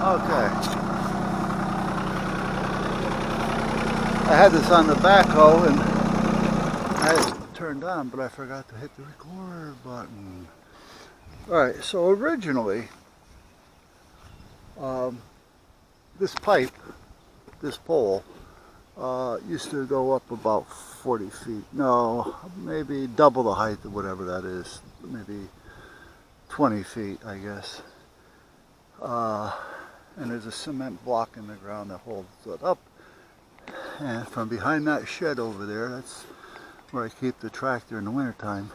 Okay. I had this on the backhoe and I had it turned on, but I forgot to hit the record button. Alright, so originally, this pipe, this pole, used to go up about 40 feet. No, maybe double the height of whatever that is. Maybe 20 feet, I guess. And there's a cement block in the ground that holds it up. And from behind that shed over there, that's where I keep the tractor in the wintertime,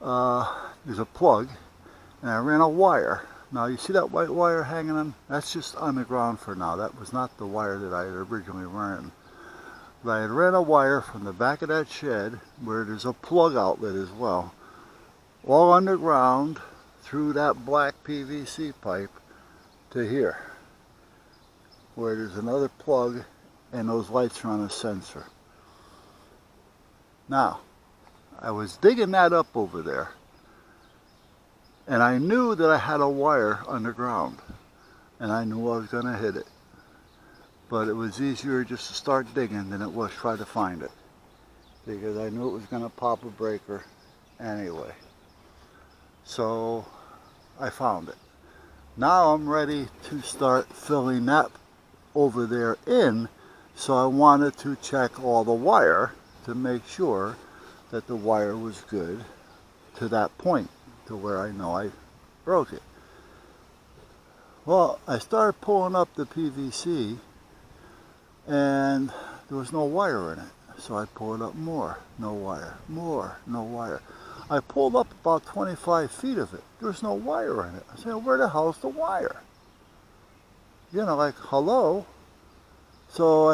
there's a plug, and I ran a wire. Now you see that white wire hanging on? That's just on the ground for now. That was not the wire that I had originally ran. But I had ran a wire from the back of that shed, where there's a plug outlet as well, all underground through that black PVC pipe to here, where there's another plug and those lights are on a sensor. Now, I was digging that up over there, and I knew that I had a wire underground, and I knew I was going to hit it. But it was easier just to start digging than it was try to find it, because I knew it was going to pop a breaker anyway. So I found it. Now I'm ready to start filling that over there in, so I wanted to check all the wire to make sure that the wire was good to that point, to where I know I broke it. Well, I started pulling up the PVC and there was no wire in it. So I pulled up more, no wire, more, no wire. I pulled up about 25 feet of it. There was no wire in it. I said, where the hell's the wire? You know, like, hello? So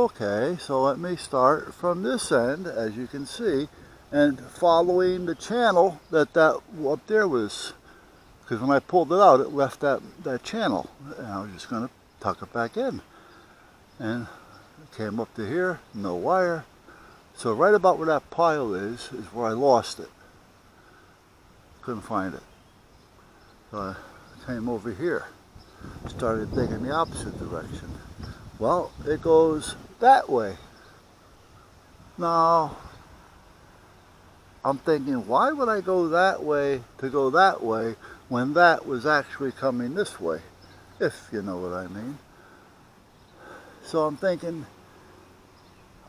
okay, so let me start from this end, as you can see, and following the channel that up there was, because when I pulled it out, it left that channel, and I was just going to tuck it back in. And it came up to here, no wire. So right about where that pile is where I lost it. Couldn't find it. So I came over here, started digging the opposite direction. Well, it goes that way. Now, I'm thinking, why would I go that way to go that way when that was actually coming this way, if you know what I mean. So I'm thinking,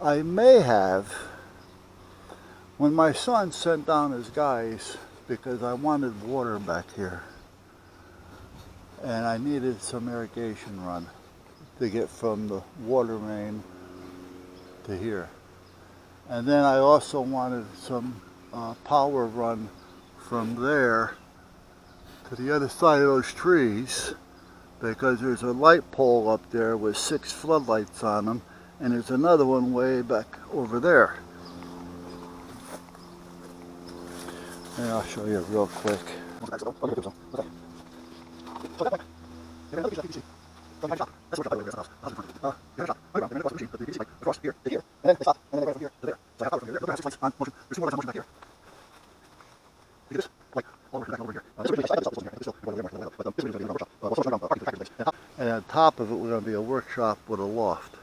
I may have, when my son sent down his guys, because I wanted water back here, and I needed some irrigation run to get from the water main to here. And then I also wanted some power run from there to the other side of those trees, because there's a light pole up there with 6 floodlights on them, and there's another one way back over there. And I'll show you real quick. And on top of it, we're going to be a workshop with a loft.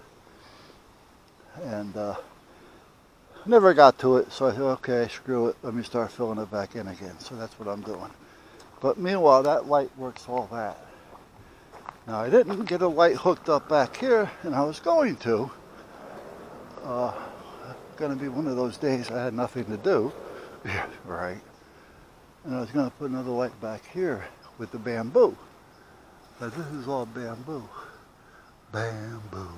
And never got to it, so I thought, okay, screw it, let me start filling it back in again. So that's what I'm doing. But meanwhile, that light works all that. Now, I didn't get a light hooked up back here, and I was going to. Going to be one of those days I had nothing to do. Right. And I was going to put another light back here with the bamboo. But this is all bamboo. Bamboo.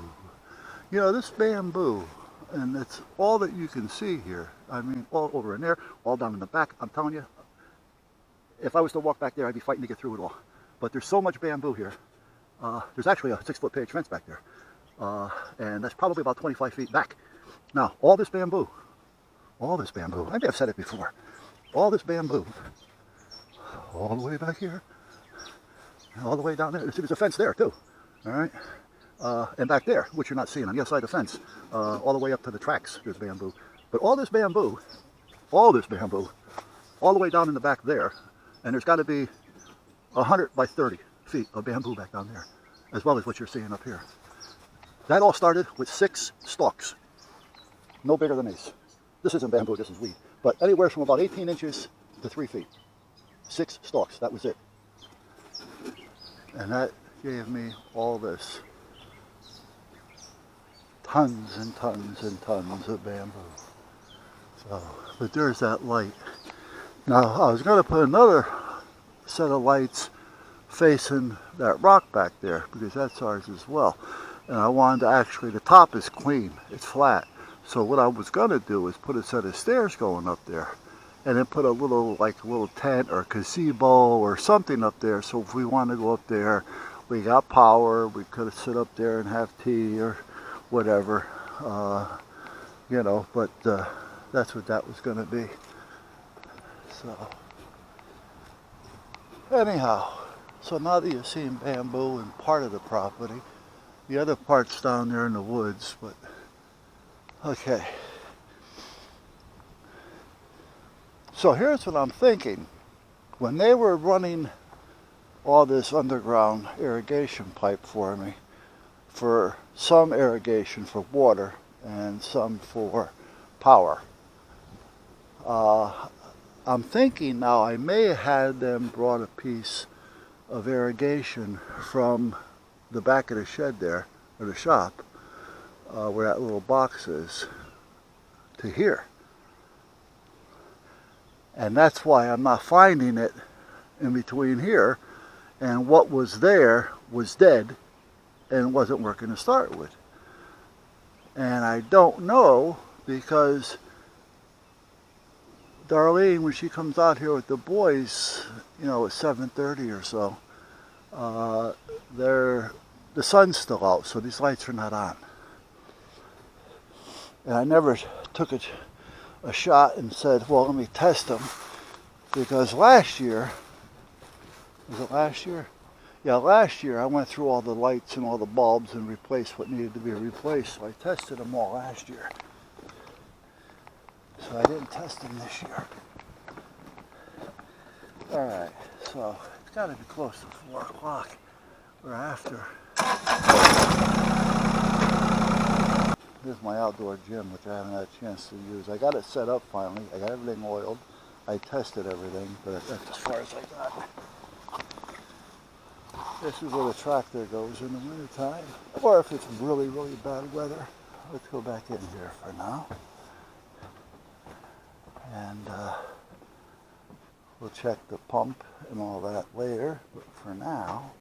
You know, this bamboo, and it's all that you can see here. I mean, all over in there, all down in the back. I'm telling you, if I was to walk back there, I'd be fighting to get through it all. But there's so much bamboo here. There's actually a 6-foot page fence back there. And that's probably about 25 feet back. Now, all this bamboo, I may have said it before, all this bamboo, all the way back here, all the way down there. See, there's a fence there too, all right? And back there, which you're not seeing on the other side of the fence, all the way up to the tracks, there's bamboo. But all this bamboo, all the way down in the back there, and there's got to be 100 by 30 feet of bamboo back down there, as well as what you're seeing up here. That all started with 6 stalks, no bigger than these. This isn't bamboo, this is weed, but anywhere from about 18 inches to 3 feet. 6 stalks, that was it. And that gave me all this. Tons and tons and tons of bamboo. So, but there's that light. Now, I was going to put another set of lights facing that rock back there, because that's ours as well. And I wanted to actually, the top is clean, it's flat. So what I was going to do is put a set of stairs going up there, and then put a little, like a little tent or gazebo or something up there. So if we want to go up there, we got power, we could sit up there and have tea or whatever, you know, but that's what that was going to be. So, anyhow, so now that you've seen bamboo and part of the property, the other part's down there in the woods, but okay. So here's what I'm thinking. When they were running all this underground irrigation pipe for me, for some irrigation for water and some for power, I'm thinking now I may have had them brought a piece of irrigation from the back of the shed there, or the shop, where that little box is, to here. And that's why I'm not finding it in between here, and what was there was dead and wasn't working to start with. And I don't know, because Darlene, when she comes out here with the boys, you know, at 7:30 or so, the sun's still out, so these lights are not on. And I never took a shot and said, well, let me test them, because last year, was it last year? Yeah, last year I went through all the lights and all the bulbs and replaced what needed to be replaced, so I tested them all last year. So I didn't test them this year. Alright, so it's got to be close to 4 o'clock or after. Here's my outdoor gym, which I haven't had a chance to use. I got it set up finally. I got everything oiled. I tested everything, but that's as far as I got. This is where the tractor goes in the wintertime, or if it's really, really bad weather. Let's go back in here for now. And we'll check the pump and all that later, but for now,